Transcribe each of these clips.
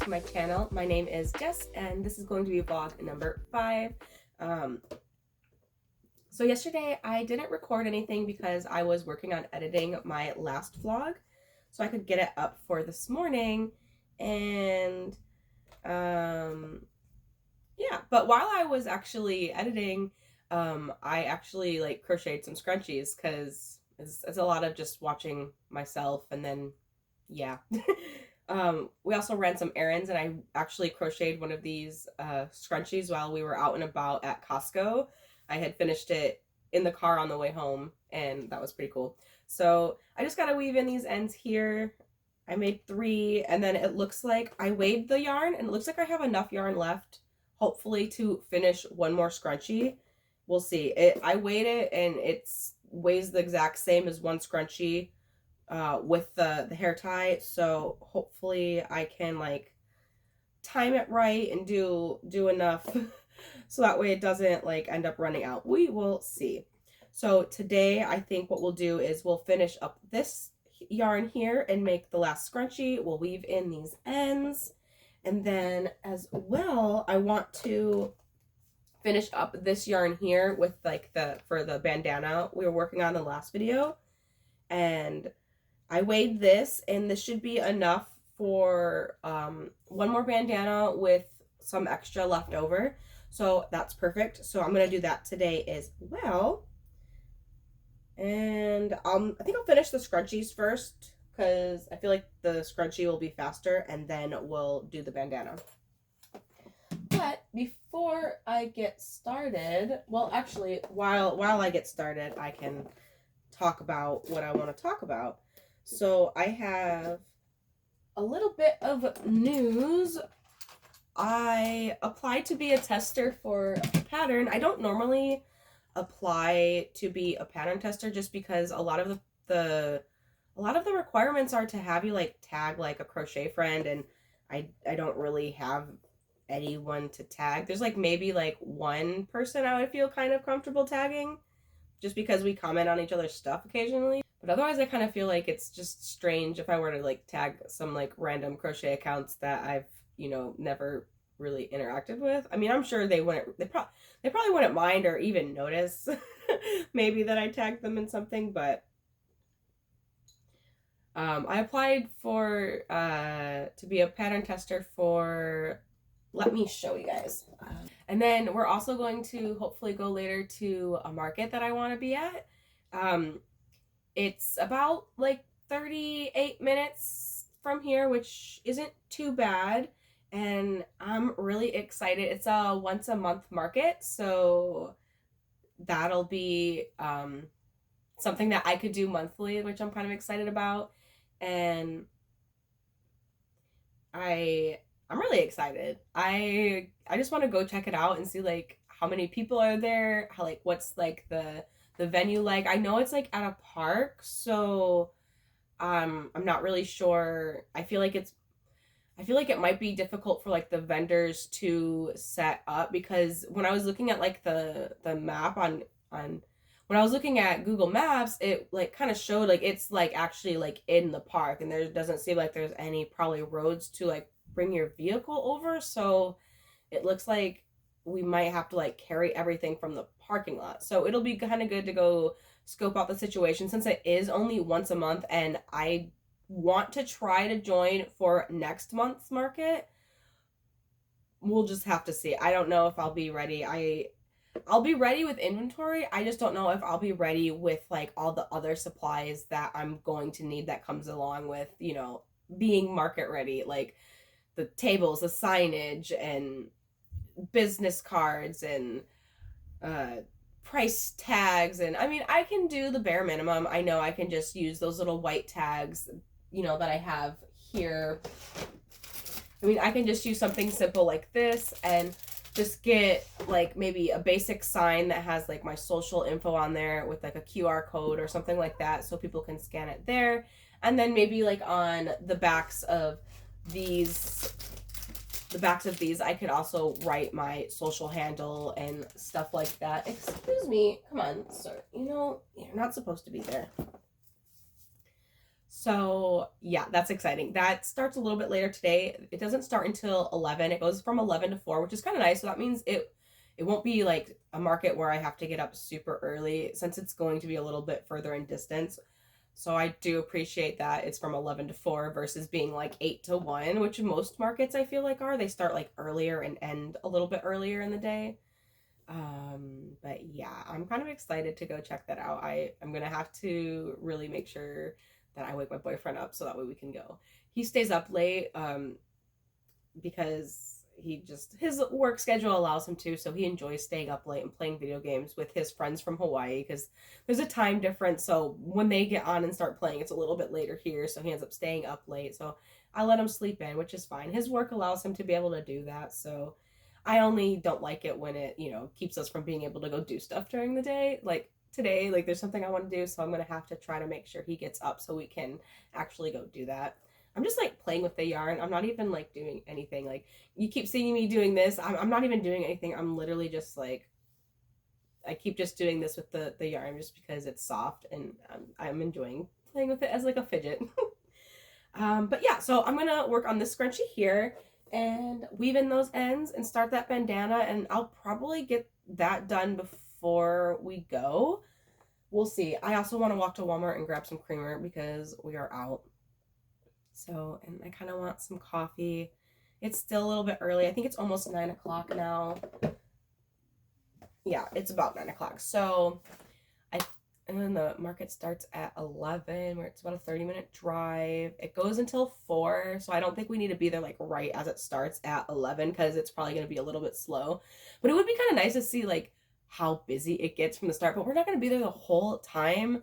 to my channel. My name is Jess, and this is going to be vlog number 5. So yesterday I didn't record anything because I was working on editing my last vlog so I could get it up for this morning. And yeah, but while I was actually editing, I actually like crocheted some scrunchies because it's a lot of just watching myself, and then yeah. We also ran some errands, and I actually crocheted one of these scrunchies while we were out and about at Costco. I had finished it in the car on the way home, and that was pretty cool. So I just gotta weave in these ends here. I made 3, and then it looks like I weighed the yarn, and it looks like I have enough yarn left, hopefully, to finish one more scrunchie. We'll see. I weighed it, and it weighs the exact same as one scrunchie with the hair tie, so hopefully I can like time it right and do enough so that way it doesn't like end up running out. We will see. So today I think what we'll do is we'll finish up this yarn here and make the last scrunchie. We'll weave in these ends, and then as well I want to finish up this yarn here with like for the bandana we were working on in the last video. And I weighed this, and this should be enough for one more bandana with some extra left over. So that's perfect. So I'm going to do that today as well. And I think I'll finish the scrunchies first because I feel like the scrunchie will be faster, and then we'll do the bandana. But before I get started, well, actually, while I get started, I can talk about what I want to talk about. So I have a little bit of news. I applied to be a tester for a pattern. I don't normally apply to be a pattern tester just because a lot of the requirements are to have you like tag like a crochet friend, and I don't really have anyone to tag. There's like maybe like one person I would feel kind of comfortable tagging just because we comment on each other's stuff occasionally. But otherwise I kind of feel like it's just strange if I were to like tag some like random crochet accounts that I've, you know, never really interacted with. I mean, I'm sure they probably wouldn't mind or even notice maybe that I tagged them in something, but I applied for to be a pattern tester for, let me show you guys. And then we're also going to hopefully go later to a market that I want to be at. It's about like 38 minutes from here, which isn't too bad. And I'm really excited. It's a once a month market, so that'll be something that I could do monthly, which I'm kind of excited about. And I'm really excited. I just want to go check it out and see like how many people are there, how like what's like the venue like. I know it's like at a park, so I'm not really sure. I feel like it might be difficult for like the vendors to set up, because when I was looking at like the map on when I was looking at Google Maps, it like kind of showed like it's like actually like in the park, and there doesn't seem like there's any probably roads to like bring your vehicle over, so it looks like we might have to like carry everything from the parking lot. So it'll be kind of good to go scope out the situation since it is only once a month, and I want to try to join for next month's market. We'll just have to see. I don't know if I'll be ready. I'll be ready with inventory. I just don't know if I'll be ready with like all the other supplies that I'm going to need that comes along with, you know, being market ready, like the tables, the signage, and business cards, and price tags. And I mean, I can do the bare minimum. I know I can just use those little white tags, you know, that I have here. I mean, I can just use something simple like this and just get like maybe a basic sign that has like my social info on there with like a QR code or something like that, so people can scan it there. And then maybe like on the backs of these I could also write my social handle and stuff like that. Excuse me, come on, sir. You know, you're not supposed to be there. So yeah, that's exciting. That starts a little bit later today. It doesn't start until 11. It goes from 11 to 4, which is kind of nice. So that means it won't be like a market where I have to get up super early since it's going to be a little bit further in distance. So I do appreciate that it's from 11 to 4 versus being like 8 to 1, which most markets I feel like are. They start like earlier and end a little bit earlier in the day. But yeah, I'm kind of excited to go check that out. I'm gonna have to really make sure that I wake my boyfriend up so that way we can go. He stays up late, because his work schedule allows him to, so he enjoys staying up late and playing video games with his friends from Hawaii because there's a time difference. So when they get on and start playing, it's a little bit later here, so he ends up staying up late. So I let him sleep in, which is fine. His work allows him to be able to do that. So I only don't like it when it, keeps us from being able to go do stuff during the day. Like today, like there's something I want to do, so I'm gonna have to try to make sure he gets up so we can actually go do that. I'm just like playing with the yarn. I'm not even like doing anything. Like you keep seeing me doing this. I'm not even doing anything. I'm literally just like, I keep just doing this with the yarn just because it's soft and I'm enjoying playing with it as like a fidget. But yeah, so I'm gonna work on this scrunchie here and weave in those ends and start that bandana, and I'll probably get that done before we go. We'll see. I also want to walk to Walmart and grab some creamer because we are out. So, and I kind of want some coffee. It's still a little bit early. I think it's almost 9 o'clock now. Yeah, it's about 9 o'clock. So, and then the market starts at 11, where it's about a 30-minute drive. It goes until 4, so I don't think we need to be there like right as it starts at 11 because it's probably going to be a little bit slow. But it would be kind of nice to see like how busy it gets from the start, but we're not going to be there the whole time.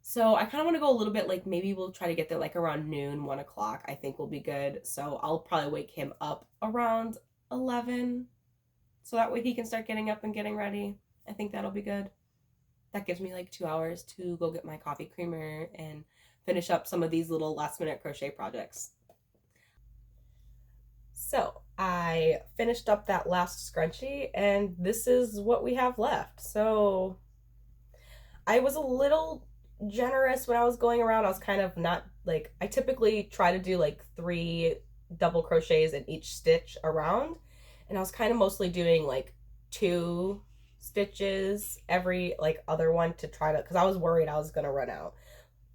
So I kind of want to go a little bit, like maybe we'll try to get there like around noon, 1 o'clock, I think will be good. So I'll probably wake him up around 11 so that way he can start getting up and getting ready. I think that'll be good. That gives me like 2 hours to go get my coffee creamer and finish up some of these little last minute crochet projects. So I finished up that last scrunchie and this is what we have left. So I was a little generous when I was going around. I was kind of not like, I typically try to do like 3 double crochets in each stitch around, and I was kind of mostly doing like 2 stitches every like other one to try to, because I was worried I was gonna run out.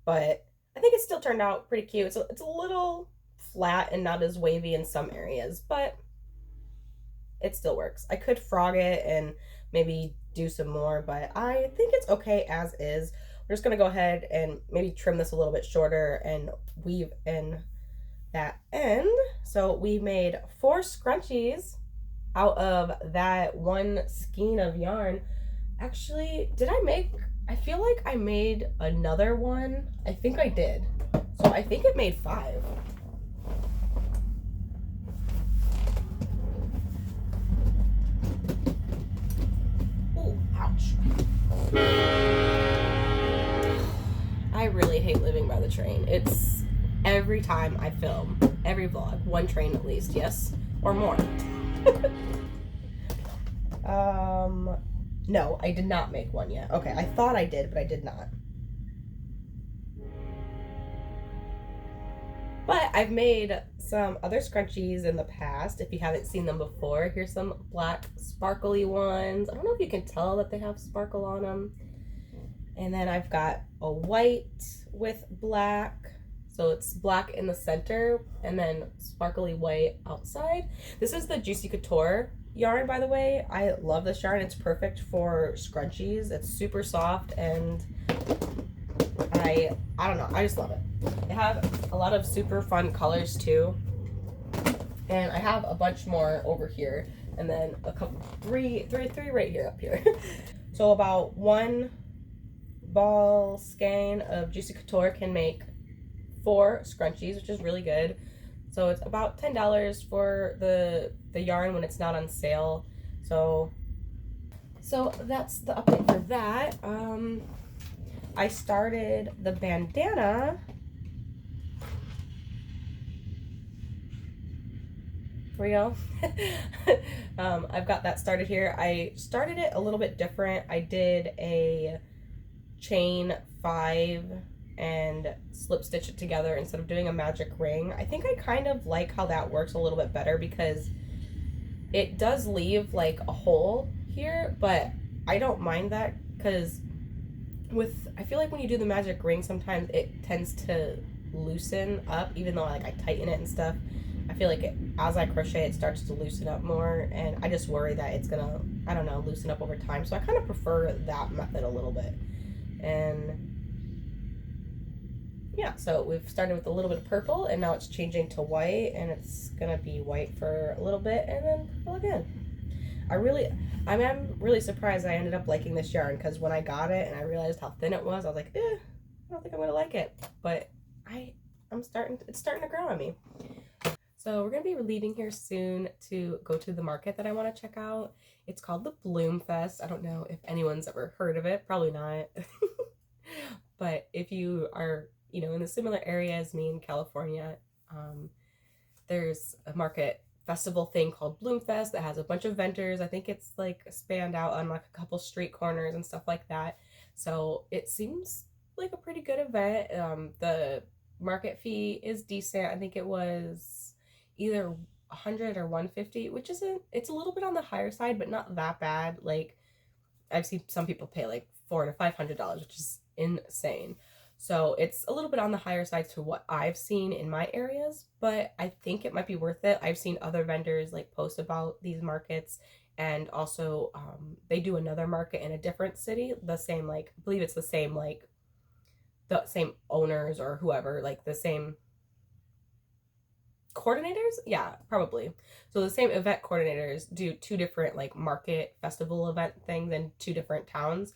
But I think it still turned out pretty cute. It's a little flat and not as wavy in some areas, but it still works. I could frog it and maybe do some more, but I think it's okay as is. We're just gonna go ahead and maybe trim this a little bit shorter and weave in that end. So we made 4 scrunchies out of that one skein of yarn. Actually, I feel like I made another one. I think I did. So I think it made 5. Ooh, ouch. I really hate living by the train. It's every time I film, every vlog, 1 train at least, yes? Or more. No, I did not make one yet. Okay, I thought I did, but I did not. But I've made some other scrunchies in the past. If you haven't seen them before, here's some black sparkly ones. I don't know if you can tell that they have sparkle on them. And then I've got a white with black. So it's black in the center and then sparkly white outside. This is the Juicy Couture yarn, by the way. I love this yarn. It's perfect for scrunchies. It's super soft and I don't know. I just love it. They have a lot of super fun colors too. And I have a bunch more over here. And then a couple, three right here up here. So about 1 ball skein of Juicy Couture can make 4 scrunchies, which is really good. So it's about $10 for the yarn when it's not on sale. So that's the update for that. I started the bandana. For real. I've got that started here. I started it a little bit different. I did a chain 5 and slip stitch it together instead of doing a magic ring. I think I kind of like how that works a little bit better because it does leave like a hole here, but I don't mind that because I feel like when you do the magic ring, sometimes it tends to loosen up, even though like I tighten it and stuff. I feel like as I crochet, it starts to loosen up more, and I just worry that it's gonna, I don't know, loosen up over time. So I kind of prefer that method a little bit. And yeah, so we've started with a little bit of purple, and now it's changing to white, and it's gonna be white for a little bit, and then purple again. I'm really surprised I ended up liking this yarn, because when I got it and I realized how thin it was, I was like, I don't think I'm gonna like it. But it's starting to grow on me. So we're gonna be leaving here soon to go to the market that I want to check out. It's called the Bloom Fest. I don't know if anyone's ever heard of it. Probably not. But if you are, in the similar area as me in California, there's a market festival thing called Bloom Fest that has a bunch of vendors. I think it's like spanned out on like a couple street corners and stuff like that. So it seems like a pretty good event. The market fee is decent. I think it was either 100 or 150, which it's a little bit on the higher side, but not that bad. Like I've seen some people pay like $400 to $500, which is insane. So it's a little bit on the higher side to what I've seen in my areas, but I think it might be worth it. I've seen other vendors like post about these markets, and also they do another market in a different city, the same, like, I believe it's the same, like the same owners or whoever, like the same coordinators. Yeah, probably. So the same event coordinators do two different like market festival event things in two different towns,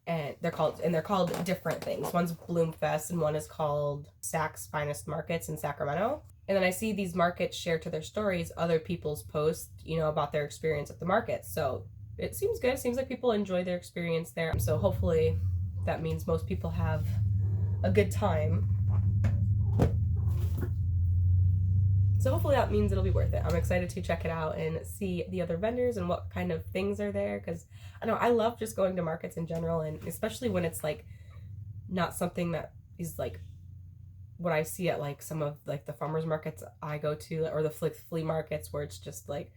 and they're called different things. One's Bloom Fest and one is called Saks Finest Markets in Sacramento. And then I see these markets share to their stories other people's posts, about their experience at the market. So it seems good. It seems like people enjoy their experience there. So hopefully that means most people have a good time. So hopefully that means it'll be worth it. I'm excited to check it out and see the other vendors and what kind of things are there, because I love just going to markets in general, and especially when it's like not something that is like what I see at like some of like the farmers markets I go to, or the flea markets, where it's just like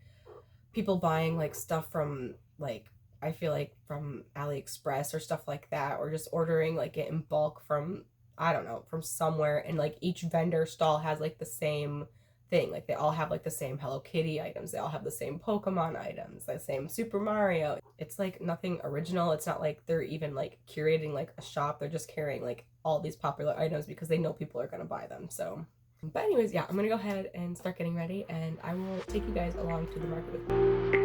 people buying like stuff from, like, I feel like from AliExpress or stuff like that, or just ordering like it in bulk from, I don't know, from somewhere, and like each vendor stall has like the same thing. Like they all have like the same Hello Kitty items, they all have the same Pokemon items, the same Super Mario. It's like nothing original. It's not like they're even like curating like a shop. They're just carrying like all these popular items because they know people are gonna buy them. So, but anyways, yeah, I'm gonna go ahead and start getting ready, and I will take you guys along to the market with me.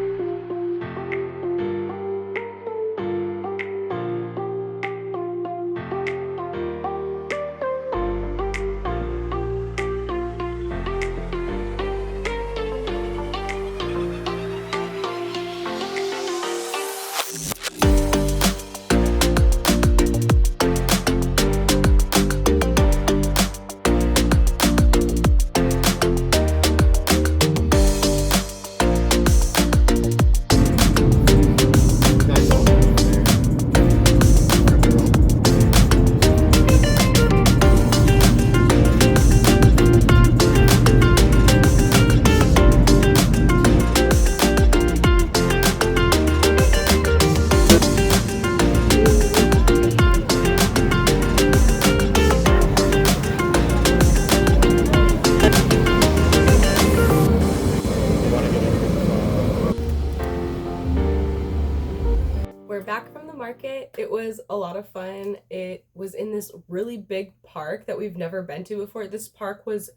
We're back from the market. It was a lot of fun. It was in this really big park that we've never been to before. This park was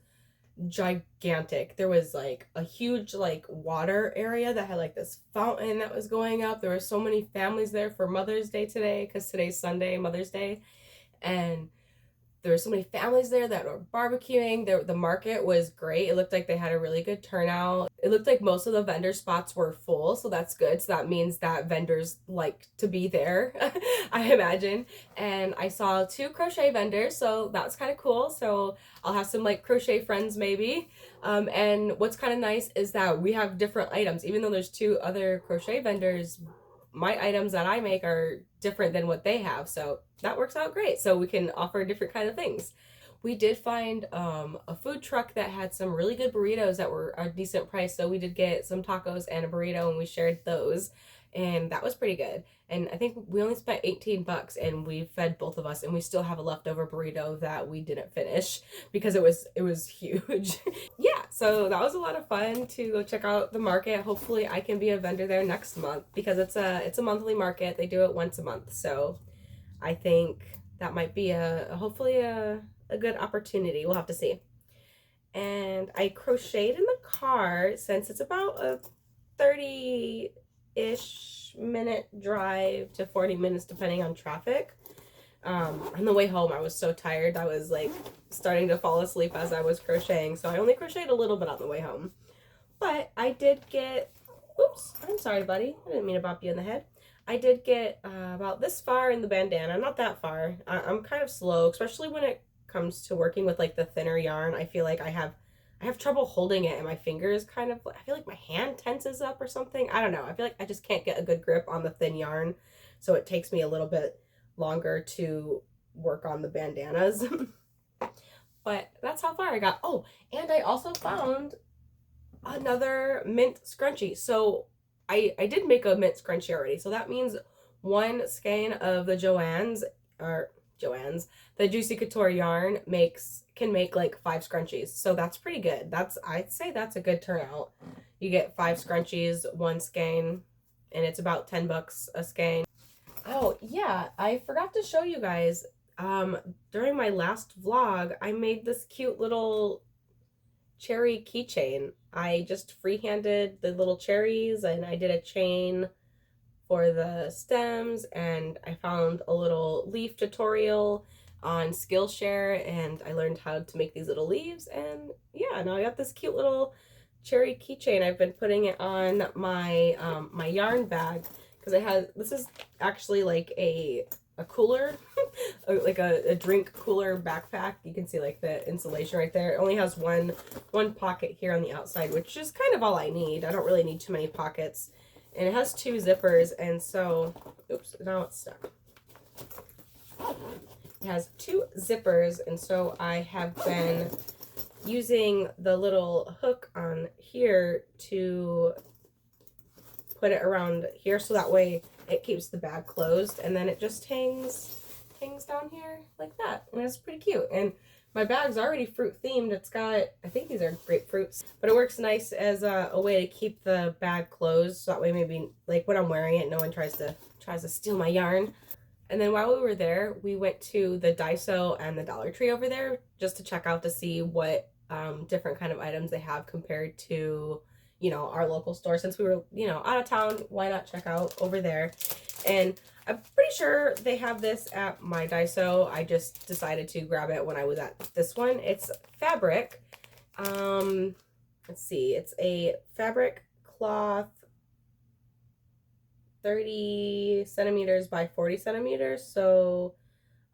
gigantic. There was like a huge like water area that had like this fountain that was going up. There were so many families there for Mother's Day today, because today's Sunday, Mother's Day. And there were so many families there that were barbecuing. The market was great. It looked like they had a really good turnout. It looked like most of the vendor spots were full, so that's good. So that means that vendors like to be there, I imagine. And I saw 2 crochet vendors, so that's kind of cool. So I'll have some like crochet friends maybe. And what's kind of nice is that we have different items. Even though there's 2 other crochet vendors, my items that I make are different than what they have, so that works out great. So we can offer different kind of things. We did find a food truck that had some really good burritos that were a decent price, so we did get some tacos and a burrito, and we shared those, and that was pretty good. And I think we only spent 18 bucks, and we fed both of us, and we still have a leftover burrito that we didn't finish because it was huge. Yeah, so that was a lot of fun to go check out the market. Hopefully I can be a vendor there next month because it's a monthly market. They do it once a month, so I think that might be hopefully a good opportunity. We'll have to see. And I crocheted in the car since it's about a 30-ish minute drive to 40 minutes depending on traffic. On the way home I was so tired I was like starting to fall asleep as I was crocheting, so I only crocheted a little bit on the way home. But I did get, oops, I'm sorry buddy, I didn't mean to bop you in the head. I did get about this far in the bandana, not that far. I'm kind of slow, especially when it comes to working with like the thinner yarn. I feel like I have trouble holding it, and my fingers kind of, I feel like my hand tenses up or something. I don't know. I feel like I just can't get a good grip on the thin yarn, so it takes me a little bit longer to work on the bandanas. But that's how far I got. Oh, and I also found another mint scrunchie. So I did make a mint scrunchie already, so that means one skein of the the Juicy Couture yarn can make like 5 scrunchies, so that's pretty good. I'd say that's a good turnout. You get 5 scrunchies, one skein, and it's about 10 bucks a skein. Oh yeah, I forgot to show you guys, during my last vlog I made this cute little cherry keychain. I just freehanded the little cherries, and I did a chain for the stems, and I found a little leaf tutorial on Skillshare, and I learned how to make these little leaves, and yeah, now I got this cute little cherry keychain. I've been putting it on my my yarn bag because this is actually like a cooler, like a drink cooler backpack. You can see like the insulation right there. It only has one pocket here on the outside, which is kind of all I need. I don't really need too many pockets. And it has 2 zippers, and so, oops, now it's stuck. It has 2 zippers, and so I have been using the little hook on here to put it around here, so that way it keeps the bag closed, and then it just hangs down here like that, and it's pretty cute. And my bag's already fruit themed. It's got, I think these are grapefruits, but it works nice as a way to keep the bag closed, so that way maybe like when I'm wearing it, no one tries to steal my yarn. And then while we were there, we went to the Daiso and the Dollar Tree over there just to check out to see what different kind of items they have compared to, you know, our local store. Since we were, you know, out of town, why not check out over there? And I'm pretty sure they have this at my Daiso. I just decided to grab it when I was at this one. It's fabric. Let's see. It's a fabric cloth, 30 centimeters by 40 centimeters. So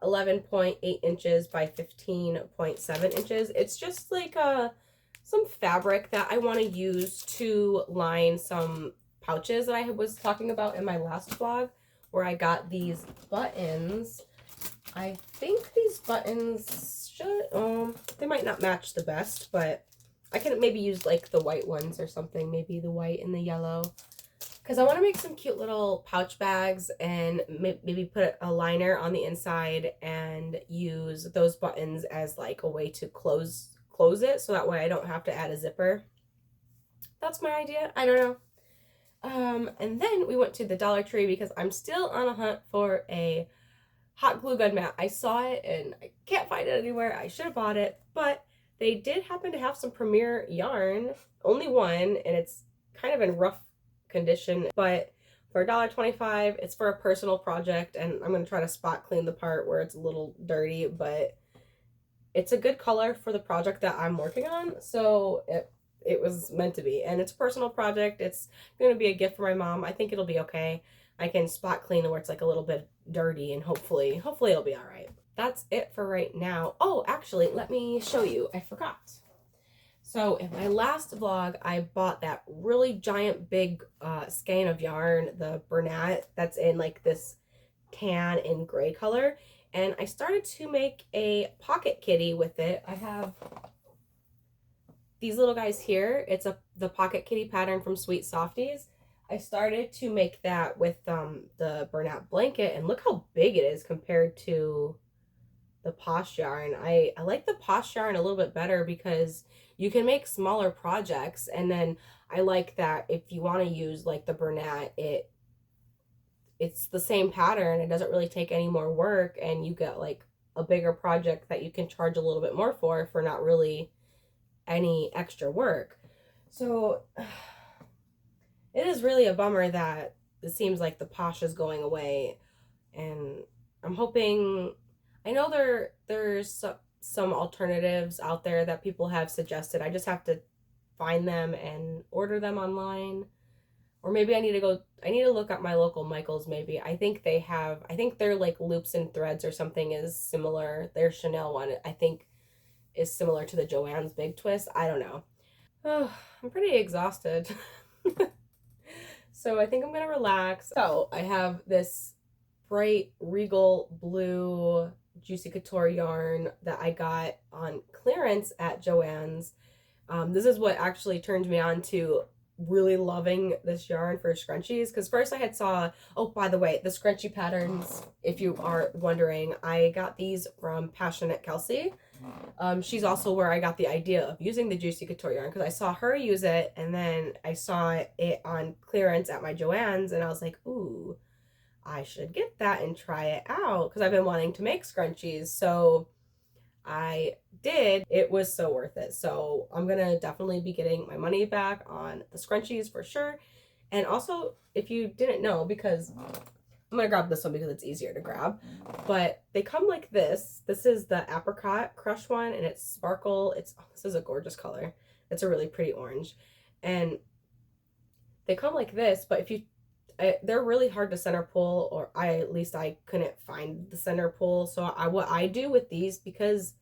11.8 inches by 15.7 inches. It's just like some fabric that I want to use to line some pouches that I was talking about in my last vlog, where I got these buttons. I think these buttons should, they might not match the best, but I can maybe use like the white ones or something, maybe the white and the yellow, because I want to make some cute little pouch bags and maybe put a liner on the inside and use those buttons as like a way to close it, so that way I don't have to add a zipper. That's my idea. I don't know. And then we went to the Dollar Tree because I'm still on a hunt for a hot glue gun mat. I saw it and I can't find it anywhere. I should have bought it, but they did happen to have some Premier yarn, only one, and it's kind of in rough condition, but for $1.25, it's for a personal project, and I'm going to try to spot clean the part where it's a little dirty, but it's a good color for the project that I'm working on, so it was meant to be. And it's a personal project. It's going to be a gift for my mom. I think it'll be okay. I can spot clean where it's like a little bit dirty, and hopefully it'll be all right. That's it for right now. Oh, actually, let me show you. I forgot. So in my last vlog, I bought that really giant big skein of yarn, the Bernat, that's in like this tan and gray color. And I started to make a pocket kitty with it. I have these little guys here. It's the pocket kitty pattern from Sweet Softies. I started to make that with the Bernat blanket, and look how big it is compared to the Posh yarn. I like the Posh yarn a little bit better because you can make smaller projects, and then I like that if you want to use like the Bernat, it's the same pattern. It doesn't really take any more work, and you get like a bigger project that you can charge a little bit more for not really any extra work. So it is really a bummer that it seems like the Posh is going away, and I'm hoping, I know there's some alternatives out there that people have suggested. I just have to find them and order them online. Or maybe I need to look at my local Michaels maybe. I think their like loops and threads or something is similar. Their Chanel one, I think, is similar to the Joann's Big Twist. I don't know. Oh, I'm pretty exhausted. So I think I'm gonna relax. So I have this bright regal blue Juicy Couture yarn that I got on clearance at Joann's. This is what actually turned me on to really loving this yarn for scrunchies, because first I had saw, oh, by the way, the scrunchie patterns, if you are wondering, I got these from Passionate Kelsey. She's also where I got the idea of using the Juicy Couture yarn, because I saw her use it, and then I saw it on clearance at my Joann's, and I was like, ooh, I should get that and try it out, because I've been wanting to make scrunchies. So I did. It was so worth it. So I'm gonna definitely be getting my money back on the scrunchies for sure. And also, if you didn't know, because I'm gonna grab this one because it's easier to grab, but they come like this. This is the apricot crush one, and it's sparkle. This is a gorgeous color. It's a really pretty orange, and they come like this. But if you they're really hard to center pull, or at least I couldn't find the center pull. So what I do with these, because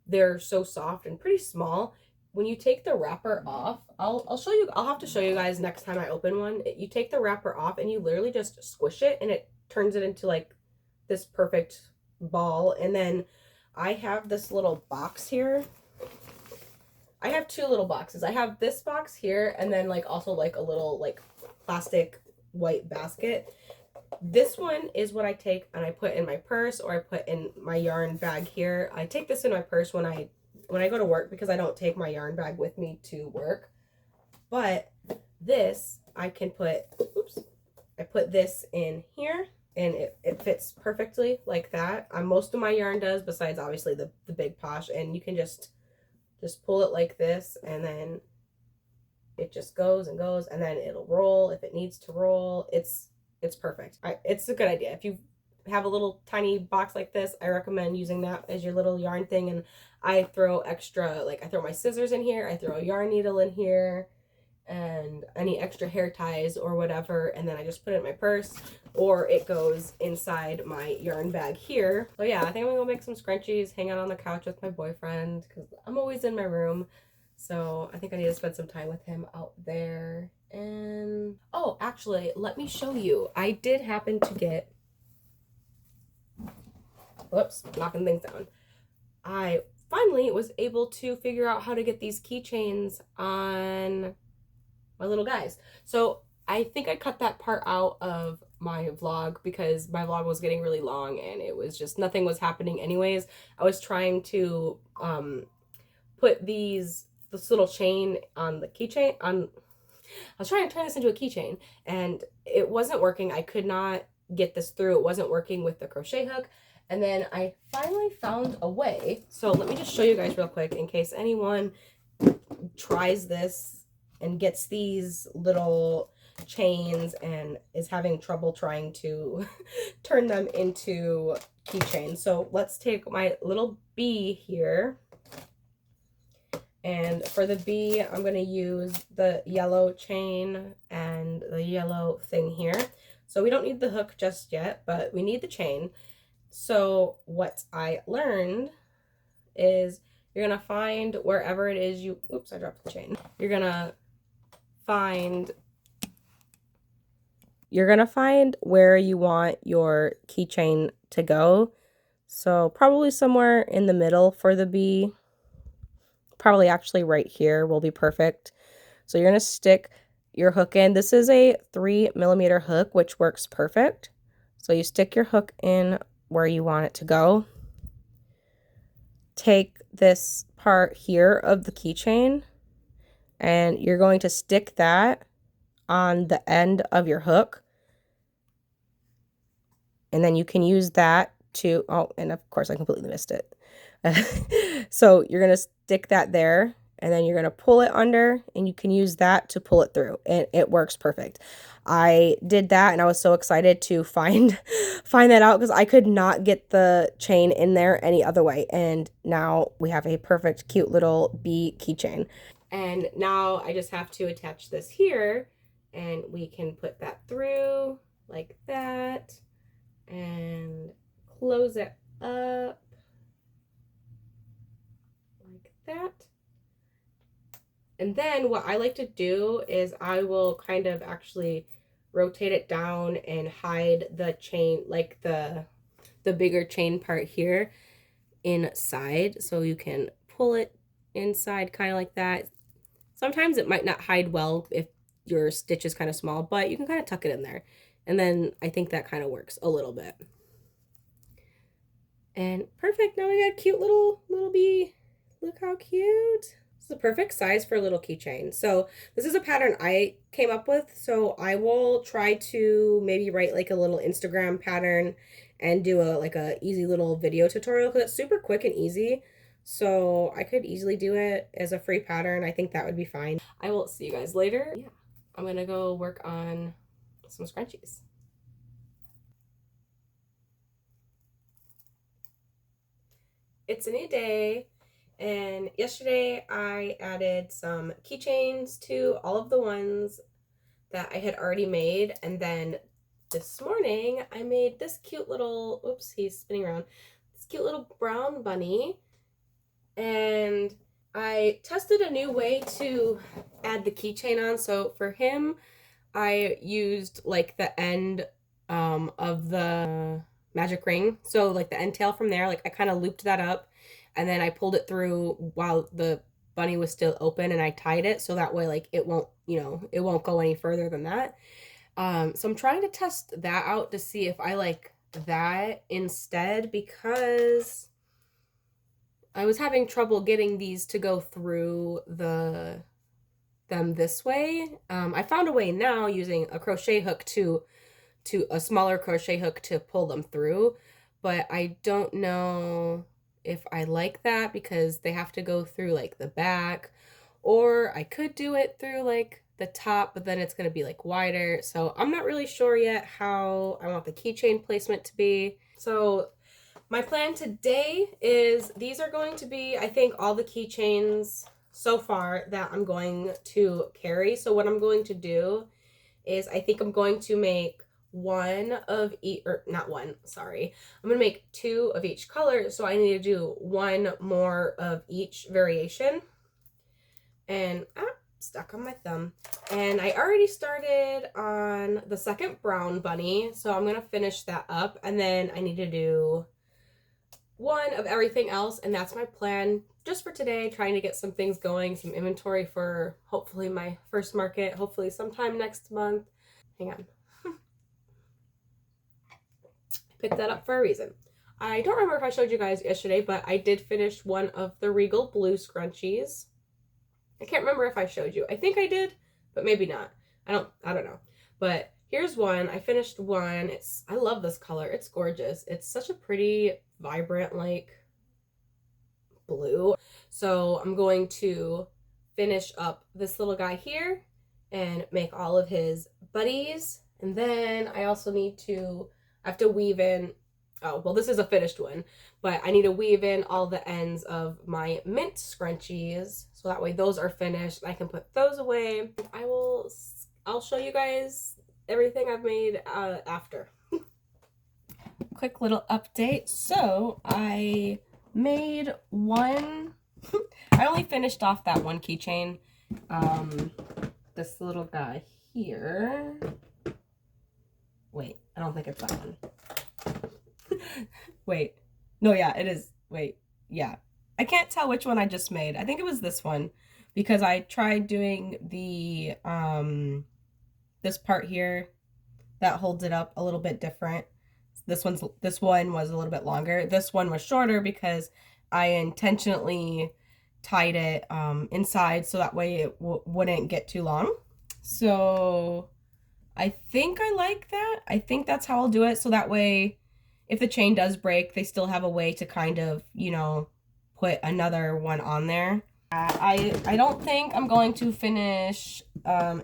they're so soft and pretty small, when you take the wrapper off, I'll show you, I'll have to show you guys next time I open one. You take the wrapper off and you literally just squish it, and it turns it into like this perfect ball. And then I have this little box here. I have two little boxes. I have this box here, and then like also like a little like plastic white basket. This one is what I take and I put in my purse, or I put in my yarn bag here. I take this in my purse when I go to work, because I don't take my yarn bag with me to work. But this I can put, oops, I put this in here, and it fits perfectly like that. Most of my yarn does, besides obviously the Big Posh, and you can just pull it like this, and then it just goes and goes, and then it'll roll if it needs to roll. It's perfect. It's a good idea. If you have a little tiny box like this, I recommend using that as your little yarn thing. And I throw extra, like I throw my scissors in here, I throw a yarn needle in here, and any extra hair ties or whatever, and then I just put it in my purse, or it goes inside my yarn bag here. So yeah, I think I'm gonna go make some scrunchies, hang out on the couch with my boyfriend, because I'm always in my room. So I think I need to spend some time with him out there. And oh, actually, let me show you. I did happen to get, whoops, knocking things down. I finally was able to figure out how to get these keychains on my little guys. So I think I cut that part out of my vlog because my vlog was getting really long and it was just, nothing was happening anyways. I was trying to put this little chain on the keychain, I was trying to turn this into a keychain, and it wasn't working. I could not get this through. It wasn't working with the crochet hook. And then I finally found a way. So let me just show you guys real quick in case anyone tries this and gets these little chains and is having trouble trying to turn them into keychains. So let's take my little bee here. And for the bee, I'm going to use the yellow chain and the yellow thing here. So we don't need the hook just yet, but we need the chain. So what I learned is you're gonna find wherever it is you, oops, I dropped the chain. You're gonna find where you want your keychain to go. So probably somewhere in the middle for the bee. Probably actually right here will be perfect. So you're gonna stick your hook in. This is a 3mm hook, which works perfect. So you stick your hook in where you want it to go. Take this part here of the keychain and you're going to stick that on the end of your hook. And then you can use that to, oh, and of course I completely missed it. So you're going to stick that there and then you're going to pull it under and you can use that to pull it through and it works perfect. I did that and I was so excited to find that out because I could not get the chain in there any other way. And now we have a perfect, cute little bee keychain. And now I just have to attach this here and we can put that through like that and close it up like that. And then what I like to do is I will kind of actually rotate it down and hide the chain, like the bigger chain part here inside, so you can pull it inside kind of like that. Sometimes it might not hide well if your stitch is kind of small, but you can kind of tuck it in there. And then I think that kind of works a little bit. And perfect, now we got a cute little bee. Look how cute. This is a perfect size for a little keychain. So this is a pattern I came up with. So I will try to maybe write like a little Instagram pattern and do a easy little video tutorial because it's super quick and easy. So I could easily do it as a free pattern. I think that would be fine. I will see you guys later. Yeah, I'm gonna go work on some scrunchies. It's a new day, and yesterday I added some keychains to all of the ones that I had already made, and then this morning I made this cute little, oops, he's spinning around, this cute little brown bunny, and I tested a new way to add the keychain on. So for him, I used like the end of the magic ring, so like the end tail from there, like I kind of looped that up and then I pulled it through while the bunny was still open and I tied it so that way like it won't, it won't go any further than that. So I'm trying to test that out to see if I like that instead, because I was having trouble getting these to go through them this way. I found a way now using a crochet hook to a smaller crochet hook to pull them through, but I don't know if I like that because they have to go through like the back, or I could do it through like the top, but then it's going to be like wider. So I'm not really sure yet how I want the keychain placement to be. So my plan today is these are going to be, I think, all the keychains so far that I'm going to carry. So what I'm going to do is I think I'm going to make one of each, or not one, sorry. I'm going to make two of each color. So I need to do one more of each variation. And stuck on my thumb. And I already started on the second brown bunny. So I'm going to finish that up. And then I need to do one of everything else. And that's my plan just for today, trying to get some things going, some inventory for hopefully my first market, hopefully sometime next month. Hang on. Picked that up for a reason. I don't remember if I showed you guys yesterday, but I did finish one of the Regal Blue scrunchies. I can't remember if I showed you. I think I did, but maybe not. I don't know. But here's one. I finished one. I love this color. It's gorgeous. It's such a pretty, vibrant, like, blue. So I'm going to finish up this little guy here and make all of his buddies. And then I also need to, I have to weave in, oh, well, this is a finished one, but I need to weave in all the ends of my mint scrunchies. So that way those are finished. I can put those away. I'll show you guys everything I've made after. Quick little update. So I made one I only finished off that one keychain. This little guy here. Wait, I don't think it's that one. Wait. No, yeah, it is. Wait, yeah. I can't tell which one I just made. I think it was this one because I tried doing the, this part here that holds it up a little bit different. This one was a little bit longer. This one was shorter because I intentionally tied it inside so that way it wouldn't get too long. So I think I like that. I think that's how I'll do it. So that way, if the chain does break, they still have a way to kind of, you know, put another one on there. I don't think I'm going to finish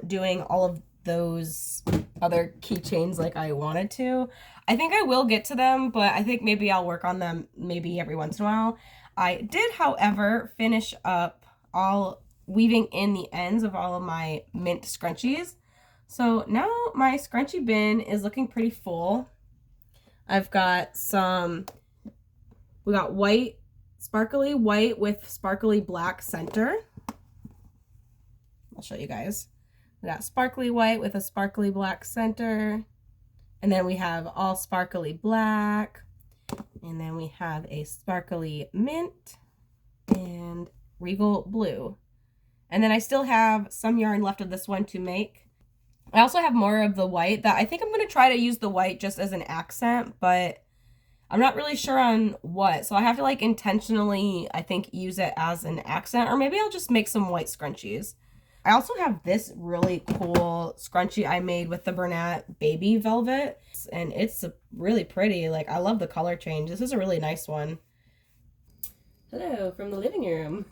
doing all of those other keychains like I wanted to. I think I will get to them, but I think maybe I'll work on them maybe every once in a while. I did, however, finish up all weaving in the ends of all of my mint scrunchies. So now my scrunchie bin is looking pretty full. I've got we got white, sparkly white with sparkly black center. I'll show you guys. We got sparkly white with a sparkly black center. And then we have all sparkly black. And then we have a sparkly mint and regal blue. And then I still have some yarn left of this one to make. I also have more of the white that I think I'm going to try to use the white just as an accent, but I'm not really sure on what. So I have to like intentionally, I think, use it as an accent, or maybe I'll just make some white scrunchies. I also have this really cool scrunchie I made with the Bernat baby velvet, and it's really pretty. Like, I love the color change. This is a really nice one. Hello from the living room.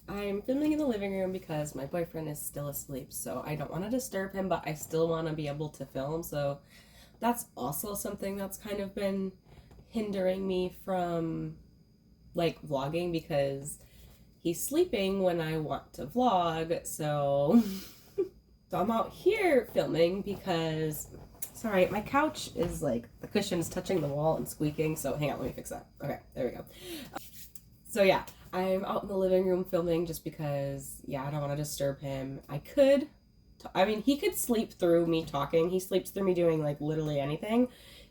I'm filming in the living room because my boyfriend is still asleep, so I don't want to disturb him, but I still want to be able to film, so that's also something that's kind of been hindering me from, like, vlogging, because he's sleeping when I want to vlog, so I'm out here filming because, sorry, my couch is, like, the cushion's touching the wall and squeaking, so hang on, let me fix that. Okay, there we go. So yeah, I'm out in the living room filming just because, yeah, I don't want to disturb him. I mean, he could sleep through me talking. He sleeps through me doing, like, literally anything.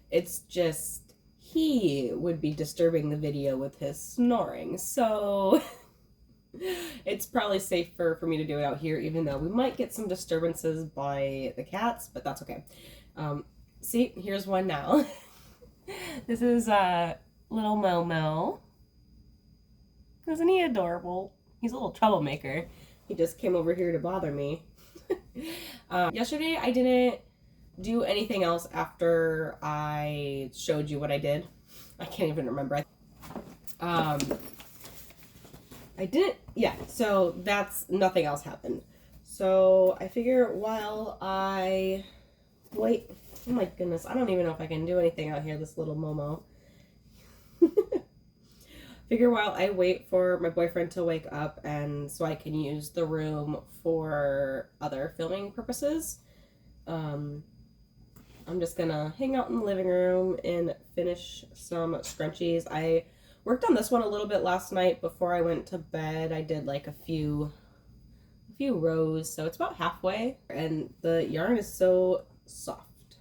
It's just, he would be disturbing the video with his snoring. So it's probably safer for me to do it out here, even though we might get some disturbances by the cats, but that's okay. See, here's one now. This is little Momo. Isn't he adorable? He's a little troublemaker. He just came over here to bother me. Yesterday I didn't do anything else after I showed you what I did. I can't even remember. I didn't, yeah, so that's, nothing else happened. So I figure while I wait, oh my goodness, I don't even know if I can do anything out here, this little Momo. Figure while I wait for my boyfriend to wake up and so I can use the room for other filming purposes, I'm just gonna hang out in the living room and finish some scrunchies. I worked on this one a little bit last night before I went to bed. I did like a few rows, so it's about halfway, and the yarn is so soft,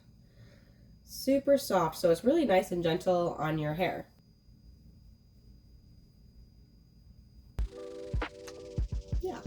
super soft, so it's really nice and gentle on your hair. Yeah.